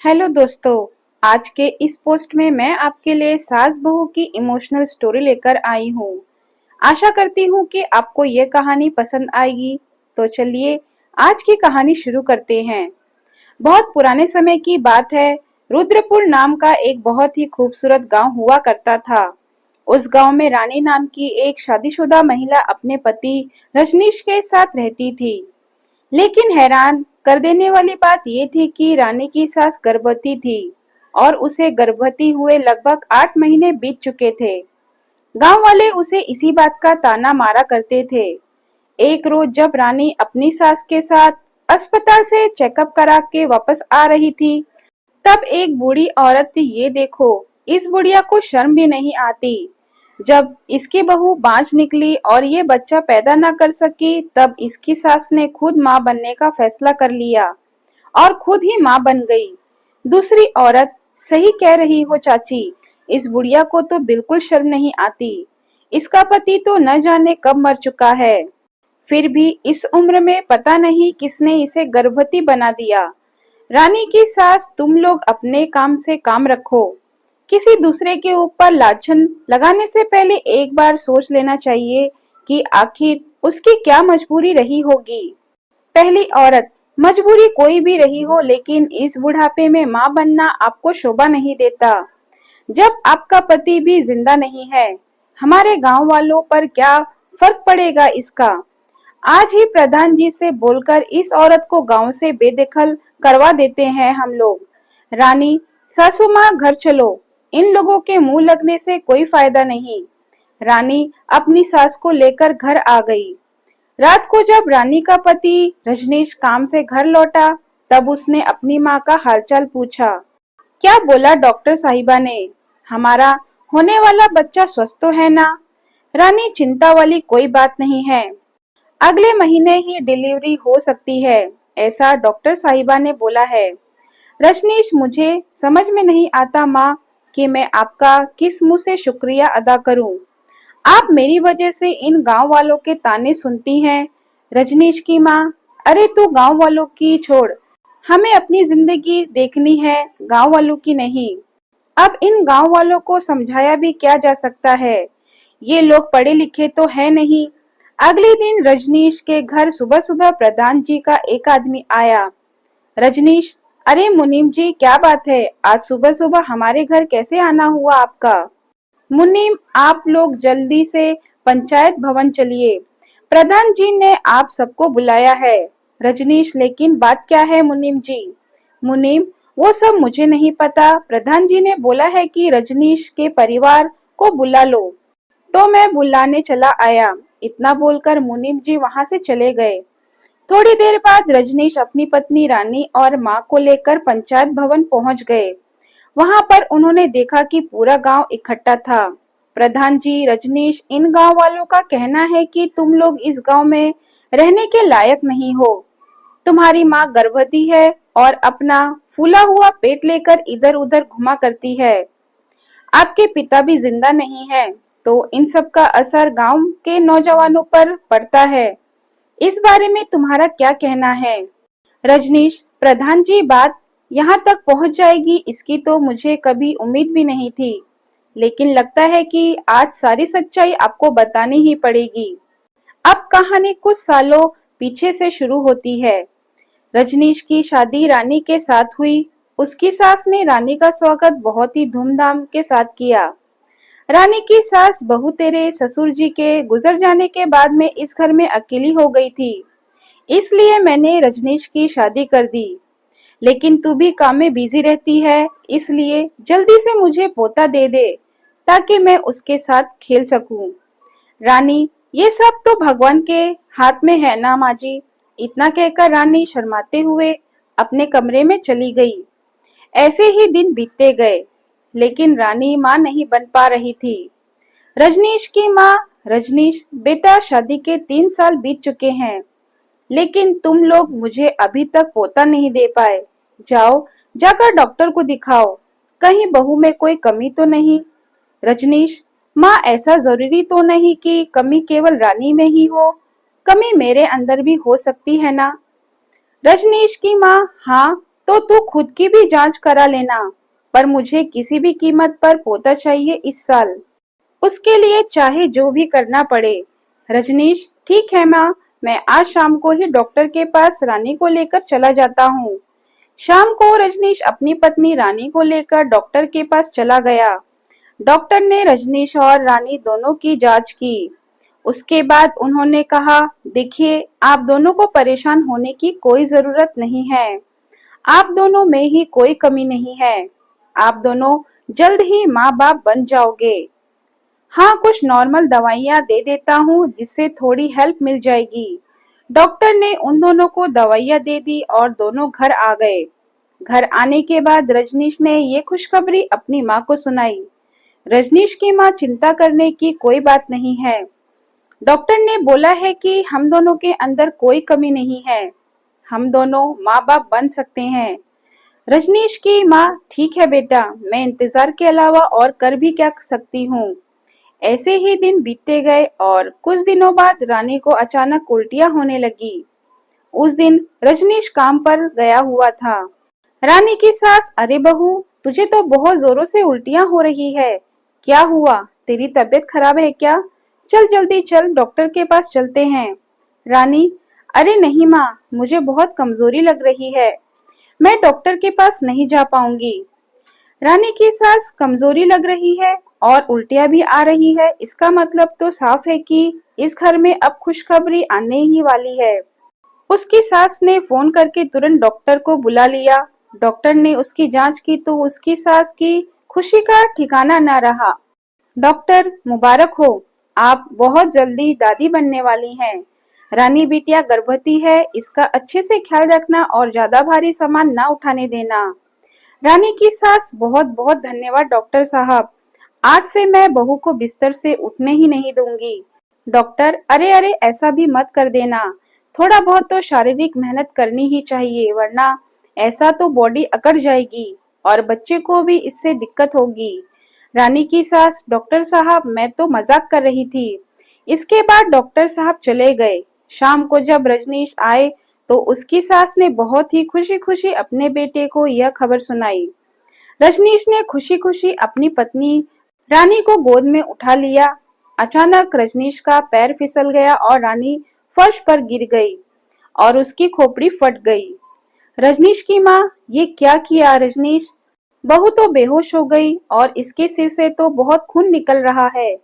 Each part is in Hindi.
हेलो दोस्तों। आज के इस पोस्ट में मैं आपके लिए सास बहू की इमोशनल स्टोरी लेकर आई हूँ। आशा करती हूँ कि आपको ये कहानी पसंद आएगी। तो चलिए आज की कहानी शुरू करते हैं। बहुत पुराने समय की बात है। रुद्रपुर नाम का एक बहुत ही खूबसूरत गांव हुआ करता था। उस गांव में रानी नाम की एक शादीशुदा महिला अपने पति रजनीश के साथ रहती थी। लेकिन हैरान कर देने वाली बात ये थी कि रानी की सास गर्भवती थी और उसे गर्भवती हुए लगभग 8 महीने बीत चुके थे। गांव वाले उसे इसी बात का ताना मारा करते थे। एक रोज जब रानी अपनी सास के साथ अस्पताल से चेकअप करा के वापस आ रही थी, तब एक बूढ़ी औरत थी। ये देखो, इस बुढ़िया को शर्म भी नहीं आती। जब इसकी बहू बांझ निकली और ये बच्चा पैदा न कर सकी, तब इसकी सास ने खुद मां बनने का फैसला कर लिया और खुद ही मां बन गई। दूसरी औरत, सही कह रही हो चाची, इस बुढ़िया को तो बिल्कुल शर्म नहीं आती। इसका पति तो न जाने कब मर चुका है, फिर भी इस उम्र में पता नहीं किसने इसे गर्भवती बना दिया। रानी की सास, तुम लोग अपने काम से काम रखो। किसी दूसरे के ऊपर लाछन लगाने से पहले एक बार सोच लेना चाहिए कि आखिर उसकी क्या मजबूरी रही होगी। पहली औरत, मजबूरी कोई भी रही हो, लेकिन इस बुढ़ापे में मां बनना आपको शोभा नहीं देता, जब आपका पति भी जिंदा नहीं है। हमारे गांव वालों पर क्या फर्क पड़ेगा इसका। आज ही प्रधान जी से बोलकर इस औरत को गांव से बेदखल करवा देते हैं हम लोग। रानी, सासू माँ, घर चलो। इन लोगों के मुंह लगने से कोई फायदा नहीं। रानी अपनी सास को लेकर घर आ गई। रात को जब रानी का पति रजनीश काम से घर लौटा, तब उसने अपनी माँ का हालचाल पूछा। क्या बोला डॉक्टर साहिबा ने? हमारा होने वाला बच्चा स्वस्थ तो है ना? रानी, चिंता वाली कोई बात नहीं है, अगले महीने ही डिलीवरी हो सकती है, ऐसा डॉक्टर साहिबा ने बोला है। रजनीश, मुझे समझ में नहीं आता माँ कि मैं आपका किस मुंह से शुक्रिया अदा करूं। आप मेरी वजह से इन गांव वालों के ताने सुनती हैं। रजनीश की माँ, अरे तू गांव वालों की छोड़, हमें अपनी जिंदगी देखनी है, गांव वालों की नहीं। अब इन गांव वालों को समझाया भी क्या जा सकता है, ये लोग पढ़े लिखे तो है नहीं। अगले दिन रजनीश के घर सुबह सुबह प्रधान जी का एक आदमी आया। रजनीश, अरे मुनीम जी, क्या बात है, आज सुबह सुबह हमारे घर कैसे आना हुआ आपका? मुनीम, आप लोग जल्दी से पंचायत भवन चलिए, प्रधान जी ने आप सबको बुलाया है। रजनीश, लेकिन बात क्या है मुनीम जी? मुनीम, वो सब मुझे नहीं पता, प्रधान जी ने बोला है कि रजनीश के परिवार को बुला लो, तो मैं बुलाने चला आया। इतना बोलकर मुनीम जी वहां से चले गए। थोड़ी देर बाद रजनीश अपनी पत्नी रानी और माँ को लेकर पंचायत भवन पहुंच गए। वहां पर उन्होंने देखा कि पूरा गांव इकट्ठा था। प्रधान जी, रजनीश, इन गांव वालों का कहना है कि तुम लोग इस गांव में रहने के लायक नहीं हो। तुम्हारी माँ गर्भवती है और अपना फूला हुआ पेट लेकर इधर उधर घुमा करती है। आपके पिता भी जिंदा नहीं है, तो इन सब का असर गांव के नौजवानों पर पड़ता है। इस बारे में तुम्हारा क्या कहना है? रजनीश, प्रधान जी, बात यहाँ तक पहुँच जाएगी इसकी तो मुझे कभी उम्मीद भी नहीं थी, लेकिन लगता है कि आज सारी सच्चाई आपको बतानी ही पड़ेगी। अब कहानी कुछ सालों पीछे से शुरू होती है। रजनीश की शादी रानी के साथ हुई। उसकी सास ने रानी का स्वागत बहुत ही धूमधाम के साथ किया। रानी की सास, बहू तेरे ससुर जी के गुजर जाने के बाद में इस घर में अकेली हो गई थी, इसलिए मैंने रजनीश की शादी कर दी। लेकिन तू भी काम में बिजी रहती है, इसलिए जल्दी से मुझे पोता दे दे ताकि मैं उसके साथ खेल सकूं। रानी, ये सब तो भगवान के हाथ में है ना माँ जी। इतना कहकर रानी शर्माते हुए अपने कमरे में चली गई। ऐसे ही दिन बीतते गए, लेकिन रानी माँ नहीं बन पा रही थी। रजनीश की माँ, रजनीश बेटा, शादी के 3 साल बीत चुके हैं, लेकिन तुम लोग मुझे अभी तक पोता नहीं दे पाए। जाओ, जाकर डॉक्टर को दिखाओ, कहीं बहू में कोई कमी तो नहीं। रजनीश, माँ, ऐसा जरूरी तो नहीं कि कमी केवल रानी में ही हो, कमी मेरे अंदर भी हो सकती है ना? रजनीश की माँ, हाँ, तो तू खुद की भी जांच करा लेना, पर मुझे किसी भी कीमत पर पोता चाहिए इस साल। उसके लिए चाहे जो भी करना पड़े। रजनीश, ठीक है माँ, मैं आज शाम को ही डॉक्टर के पास रानी को लेकर चला जाता हूँ। शाम को रजनीश अपनी पत्नी रानी को लेकर डॉक्टर के पास चला गया। डॉक्टर ने रजनीश और रानी दोनों की जांच की। उसके बाद उन्होंने कहा, देखिए, आप दोनों को परेशान होने की कोई जरूरत नहीं है। आप दोनों में ही कोई कमी नहीं है। आप दोनों जल्द ही माँ बाप बन जाओगे। हाँ, कुछ नॉर्मल दवाइयाँ दे देता हूँ जिससे थोड़ी हेल्प मिल जाएगी। डॉक्टर ने उन दोनों को दवाइयाँ दे दी और दोनों घर आ गए। घर आने के बाद रजनीश ने ये खुशखबरी अपनी माँ को सुनाई। रजनीश की माँ, चिंता करने की कोई बात नहीं है। डॉक्टर ने बोला है कि हम दोनों के अंदर कोई कमी नहीं है। हम दोनों माँ बाप बन सकते हैं। रजनीश की माँ, ठीक है बेटा, मैं इंतजार के अलावा और कर भी क्या सकती हूँ। ऐसे ही दिन बीतते गए और कुछ दिनों बाद रानी को अचानक उल्टियां होने लगी। उस दिन रजनीश काम पर गया हुआ था। रानी की सास, अरे बहू, तुझे तो बहुत जोरों से उल्टियां हो रही है। क्या हुआ? तेरी तबीयत खराब है क्या? चल जल्दी चल, डॉक्टर के पास चलते हैं। रानी, अरे नहीं माँ, मुझे बहुत कमजोरी लग रही है, मैं डॉक्टर के पास नहीं जा पाऊंगी। रानी की सास, कमजोरी लग रही है और उल्टियां भी आ रही है, इसका मतलब तो साफ है कि इस घर में अब खुशखबरी आने ही वाली है। उसकी सास ने फोन करके तुरंत डॉक्टर को बुला लिया। डॉक्टर ने उसकी जांच की तो उसकी सास की खुशी का ठिकाना न रहा। डॉक्टर, मुबारक हो, आप बहुत जल्दी दादी बनने वाली हैं। रानी बिटिया गर्भवती है, इसका अच्छे से ख्याल रखना और ज्यादा भारी सामान ना उठाने देना। रानी की सास, बहुत बहुत धन्यवाद डॉक्टर साहब, आज से मैं बहू को बिस्तर से उठने ही नहीं दूंगी। डॉक्टर, अरे अरे, ऐसा भी मत कर देना, थोड़ा बहुत तो शारीरिक मेहनत करनी ही चाहिए, वरना ऐसा तो बॉडी अकड़ जाएगी और बच्चे को भी इससे दिक्कत होगी। रानी की सास, डॉक्टर साहब, मैं तो मजाक कर रही थी। इसके बाद डॉक्टर साहब चले गए। शाम को जब रजनीश आए तो उसकी सास ने बहुत ही खुशी खुशी अपने बेटे को यह खबर सुनाई। रजनीश ने खुशी खुशी अपनी पत्नी रानी को गोद में उठा लिया। अचानक रजनीश का पैर फिसल गया और रानी फर्श पर गिर गई और उसकी खोपड़ी फट गई। रजनीश की माँ, ये क्या किया रजनीश? बहू तो बेहोश हो गई और इसके सिर से तो बहुत खून निकल रहा है,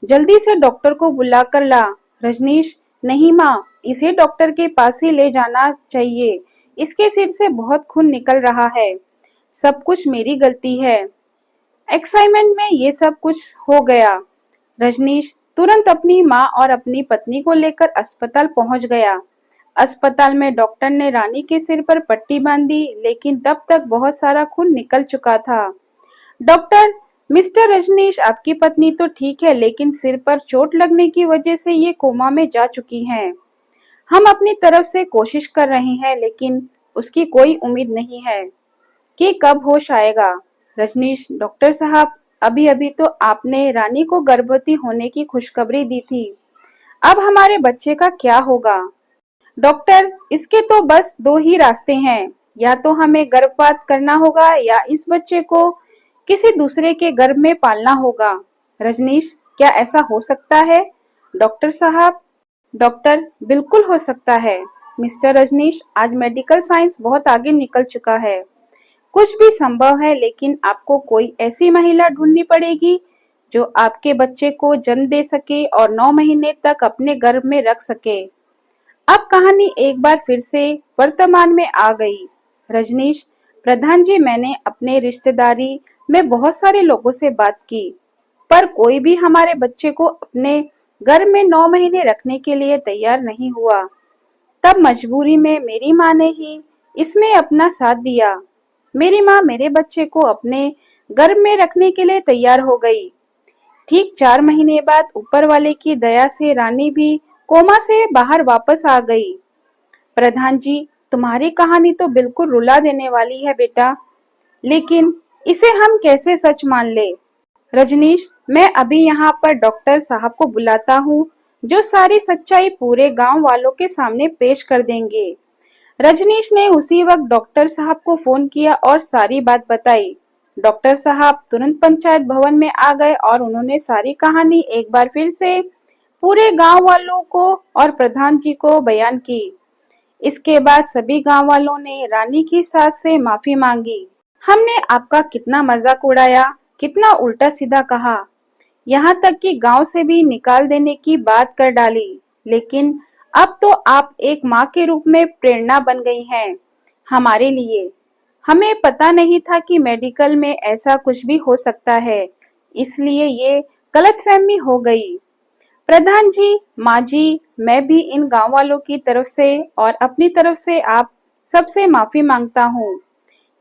जल्दी से डॉक्टर को बुला कर ला। रजनीश, नहीं माँ, इसे डॉक्टर के पास ही ले जाना चाहिए, इसके सिर से बहुत खून निकल रहा है, सब कुछ मेरी गलती है। एक्साइटमेंट में ये सब कुछ हो गया। रजनीश तुरंत अपनी माँ और अपनी पत्नी को लेकर अस्पताल पहुंच गया। अस्पताल में डॉक्टर ने रानी के सिर पर पट्टी बांधी, लेकिन तब तक बहुत सारा खून निकल चुका था। डॉक्टर, मिस्टर रजनीश, आपकी पत्नी तो ठीक है, लेकिन सिर पर चोट लगने की वजह से ये कोमा में जा चुकी हैं। हम अपनी तरफ से कोशिश कर रहे हैं, लेकिन उसकी कोई उम्मीद नहीं है कि कब होश आएगा। रजनीश, डॉक्टर साहब, अभी अभी तो आपने रानी को गर्भवती होने की खुशखबरी दी थी, अब हमारे बच्चे का क्या होगा? डॉक्टर, इसके तो बस दो ही रास्ते हैं, या तो हमें गर्भपात करना होगा या इस बच्चे को किसी दूसरे के गर्भ में पालना होगा। रजनीश, क्या ऐसा हो सकता है? डॉक्टर साहब, डॉक्टर, बिल्कुल हो सकता है मिस्टर रजनीश, आज मेडिकल साइंस बहुत आगे निकल चुका है, कुछ भी संभव है, लेकिन आपको कोई ऐसी महिला ढूंढनी पड़ेगी जो आपके बच्चे को जन्म दे सके और 9 महीने तक अपने गर्भ में रख सके। अब कहानी एक बार फिर से वर्तमान में आ गई। रजनीश, प्रधान जी, मैंने अपने रिश्तेदारी में बहुत सारे लोगों से बात की, पर कोई भी हमारे बच्चे को अपने घर में 9 महीने रखने के लिए तैयार नहीं हुआ। तब मजबूरी में मेरी माँ ने ही इसमें अपना साथ दिया। मेरी माँ मेरे बच्चे को अपने गर्भ में रखने के लिए तैयार हो गई। ठीक 4 महीने बाद ऊपर वाले की दया से रानी भी कोमा से बाहर वापस आ गई। प्रधान जी, तुम्हारी कहानी तो बिल्कुल रुला देने वाली है बेटा, लेकिन इसे हम कैसे सच मान ले? रजनीश, मैं अभी यहाँ पर डॉक्टर साहब को बुलाता हूँ, जो सारी सच्चाई पूरे गांव वालों के सामने पेश कर देंगे। रजनीश ने उसी वक्त डॉक्टर साहब को फोन किया और सारी बात बताई। डॉक्टर साहब तुरंत पंचायत भवन में आ गए और उन्होंने सारी कहानी एक बार फिर से पूरे गांव वालों को और प्रधान जी को बयान की। इसके बाद सभी गांव वालों ने रानी की सास से माफी मांगी। हमने आपका कितना मजाक उड़ाया, कितना उल्टा सीधा कहा, यहाँ तक कि गांव से भी निकाल देने की बात कर डाली, लेकिन अब तो आप एक माँ के रूप में प्रेरणा बन गई हैं हमारे लिए। हमें पता नहीं था कि मेडिकल में ऐसा कुछ भी हो सकता है, इसलिए ये गलतफहमी हो गई। प्रधान जी, माँ जी, मैं भी इन गांव वालों की तरफ से और अपनी तरफ से आप सबसे माफी मांगता हूँ।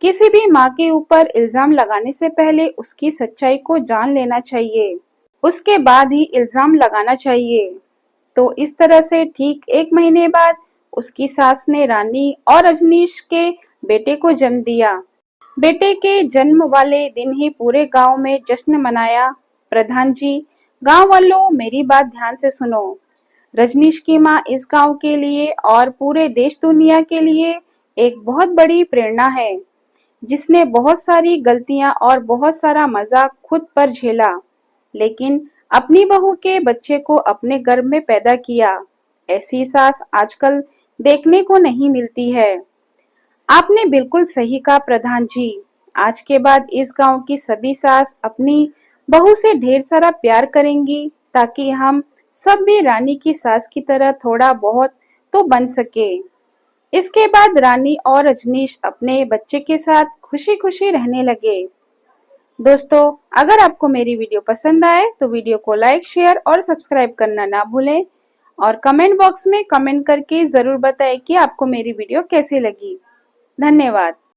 किसी भी माँ के ऊपर इल्जाम लगाने से पहले उसकी सच्चाई को जान लेना चाहिए, उसके बाद ही इल्जाम लगाना चाहिए। तो इस तरह से ठीक 1 महीने बाद उसकी सास ने रानी और रजनीश के बेटे को जन्म दिया। बेटे के जन्म वाले दिन ही पूरे गांव में जश्न मनाया। प्रधान जी, गांव वालों, मेरी बात ध्यान से सुनो। रजनीश की माँ इस गांव के लिए और पूरे देश दुनिया के लिए एक बहुत बड़ी प्रेरणा है, जिसने बहुत सारी गलतियां और बहुत सारा मजाक खुद पर झेला, लेकिन अपनी बहू के बच्चे को अपने गर्भ में पैदा किया। ऐसी सास आजकल देखने को नहीं मिलती है। आपने बिल्कुल सही कहा प्रधान जी। आज के बाद इस गांव की सभी सास अपनी बहू से ढेर सारा प्यार करेंगी, ताकि हम सब भी रानी की सास की तरह थोड़ा बहुत तो बन सके। इसके बाद रानी और रजनीश अपने बच्चे के साथ खुशी खुशी रहने लगे। दोस्तों, अगर आपको मेरी वीडियो पसंद आए तो वीडियो को लाइक, शेयर और सब्सक्राइब करना ना भूलें, और कमेंट बॉक्स में कमेंट करके जरूर बताएं कि आपको मेरी वीडियो कैसी लगी। धन्यवाद।